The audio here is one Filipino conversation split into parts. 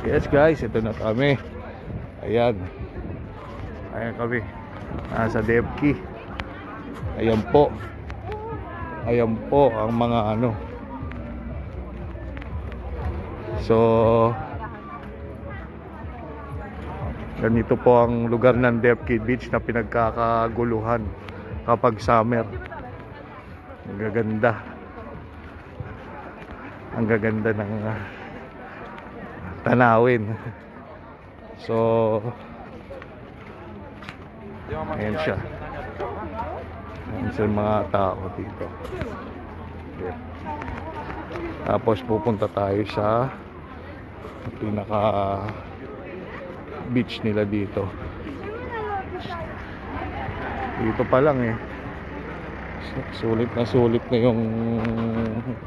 Yes guys, ito na kami. Ayan. Ayan kami. Nasa Devki. Ayan po. Ayan po ang mga ano. So ganito po ang lugar ng Devki Beach na pinagkakaguluhan kapag summer. Ang gaganda. Ang gaganda ng tanawin. So ayan siya. Ayan siya mga tao dito. Okay. Tapos pupunta tayo sa pinaka beach nila dito. Dito pa lang eh. Sulit na yung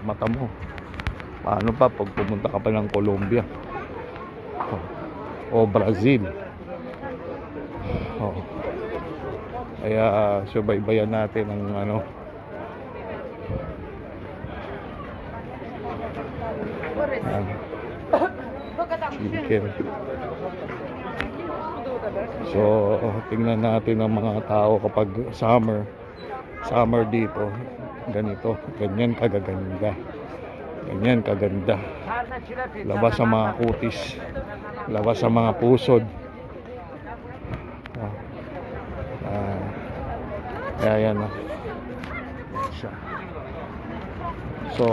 mata mo. Paano pa pag pumunta ka pa ng Colombia o Brazil? Kaya subaybayan natin ang ano. Chicken. So tingnan natin ang mga tao kapag summer dito. Ganyan kagaganda. Ganyan kaganda. Labas sa mga kutis, labas sa mga pusod. Ayan na siya. So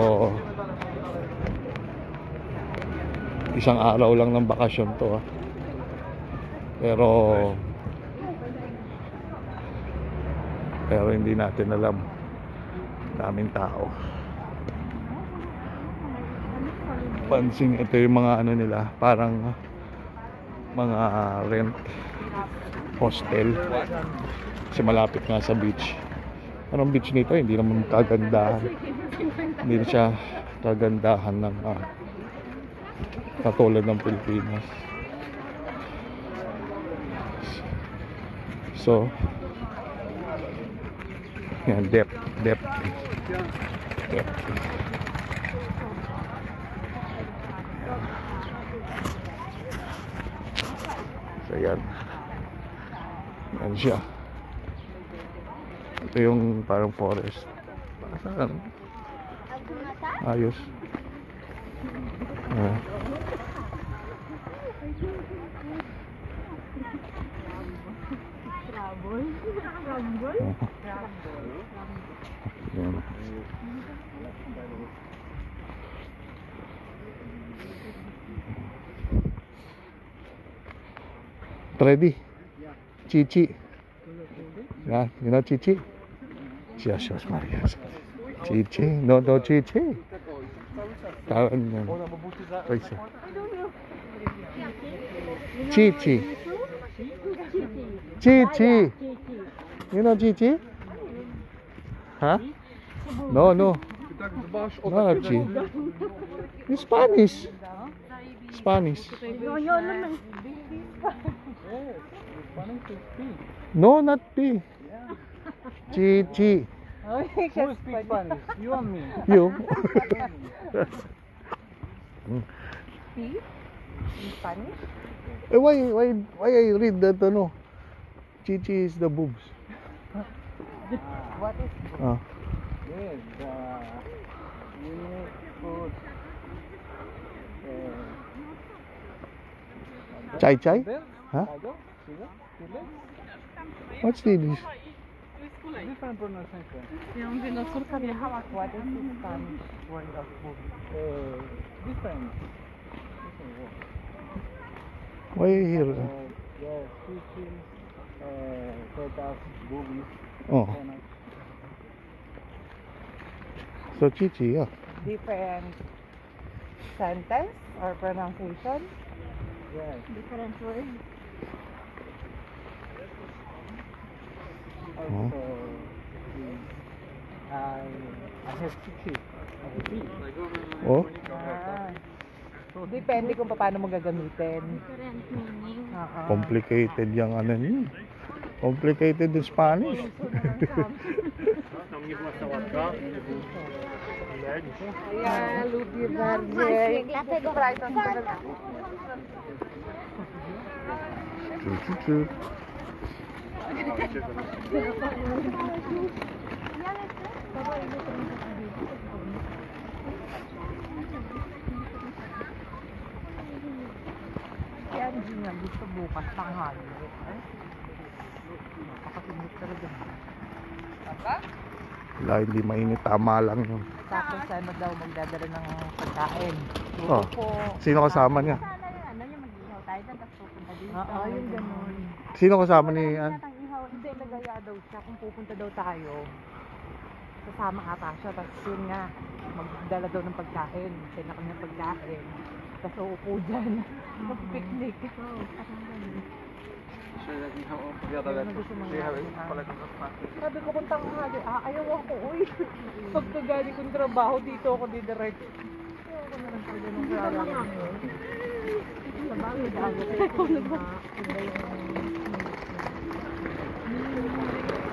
isang araw lang ng bakasyon to pero hindi natin alam, daming tao. Pansin, ito yung mga ano nila, parang mga rent hostel kasi malapit nga sa beach. Anong beach nito? Hindi naman kagandahan, hindi na siya kagandahan ng katulad ng Pilipinas. So yan, depth. So yan siya. Ito yung parang forest. Ayos. Ready? Chichi. Yeah, you know Chichi? Jesus Maria. Chichi. No, Chichi. Chichi. Chichi. You know Chichi? Huh? No. No, not Chichi. It's Spanish. No, not P. Chichi. Who speaks Spanish? You and me. You. P? In Spanish? Why I read that no? Chichi is the boobs. What is Yes, unique food. Chai? Huh? What's this? Different pronunciation. what is the Spanish word of book? Different. Why here? Yes, chichi, tetas, boobies. Oh. So Chichi, yeah. Different sentence or pronunciation? Yes. Different word? Also, I have chichi. Oh. Depende kung paano mo gagamitin. Complicated yung ano niyo. Complicated in Spanish. Ayan, Luby Verde. Brighton talaga. Choo. Kaya hindi nga gusto bukas tanghali. Napakasinit talaga. Wala, hindi mainit. Tama lang yun. Tapos ano daw magdadala ng pagkain. Oh. Sino kasama niya? Ano yung mag-ihaw tayo doon, tapos pupunta dito. Oo, yung gano'n. Sino kasama ni Ann? Hindi, nagaya daw siya kung pupunta daw tayo. Sasama ata siya, tapos yun nga, magdala daw ng pagkain. Kaya na kanya pagkain. Tapos uupo dyan. Mag-picnic. Ano gusto mangyari? Sabi ko kung tanghali, ayaw ako, uy. Pagkagaling kong trabaho, dito ako didirect. Ayaw ko na lang talaga nung kaya. Sa bagay, bago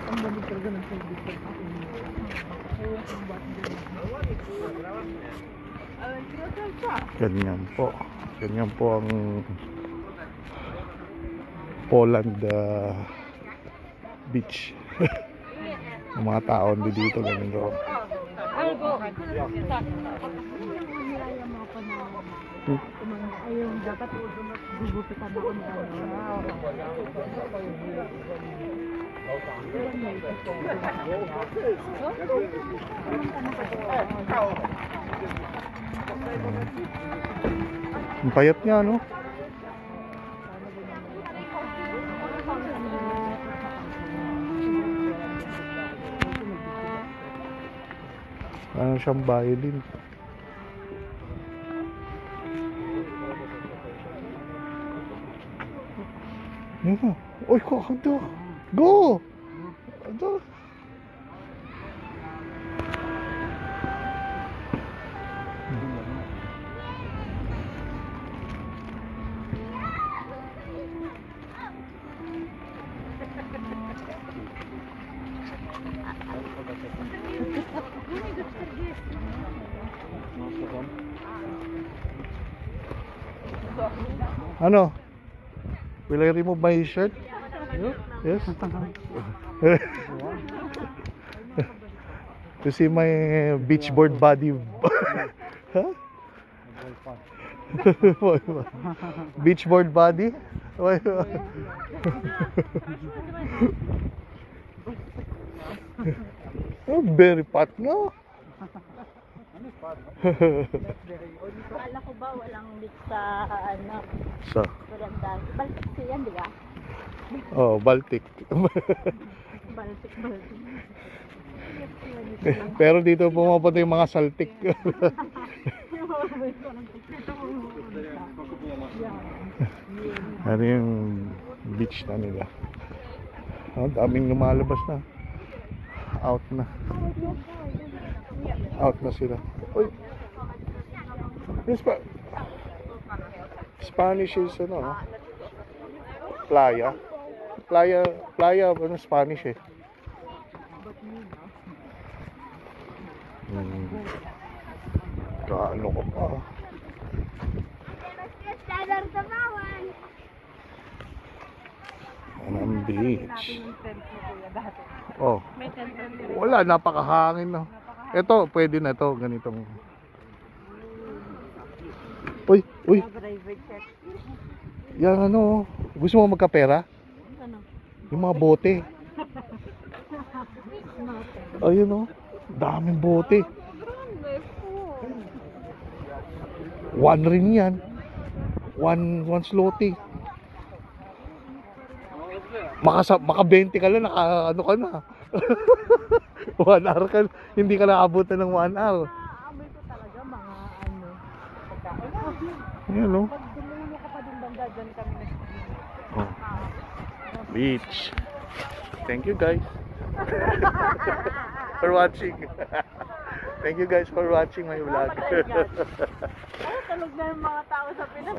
ang lamig talaga ng service ko. Ayaw ko ba't Ganyan po. Ganyan po ang Poland beach. Ang mga tao dito ganun daw. Ayun, dapat gugupitan ako ng Ang payat niya, no? Ano siyang violin. Yan na. Uy, kakado. Go! Ado. Ano? Will I remove my shirt? Yes? To see my beachboard body. Huh? Beachboard body? Oh, very fat, no? Akala ko ba walang beach sa ano, So, Barangay. Baltic Sea yan, di ba? oh, Baltic. Baltic. Pero dito pumapunta yung mga saltik. Ano yung beach na nila. Oh, daming lumalabas na. Out na. Out na sila. Uy. Yes, Spanish is ano? Playa. Playa ano Spanish eh. Kaano ko pa. Anong beach? Oh. Wala, napakahangin no. Ito, pwede na to, ganitong. Uy. Yan ano, gusto mo magkapera? Yung mga bote. Ayun oh, daming bote. One rin yan. One sloty. Maka 20 ka lang, naka ano ka na. 1 hour ka, hindi ka naabutan ng 1 hour. Naamoy ko talaga mga ano, pagkain. Ayan o. Pag dumulo ka pa din banda, dyan kami nag-iinit. Oh. Beach. Thank you guys for watching. Thank you guys for watching my vlog. Tulog na yung mga tao sa Pinas.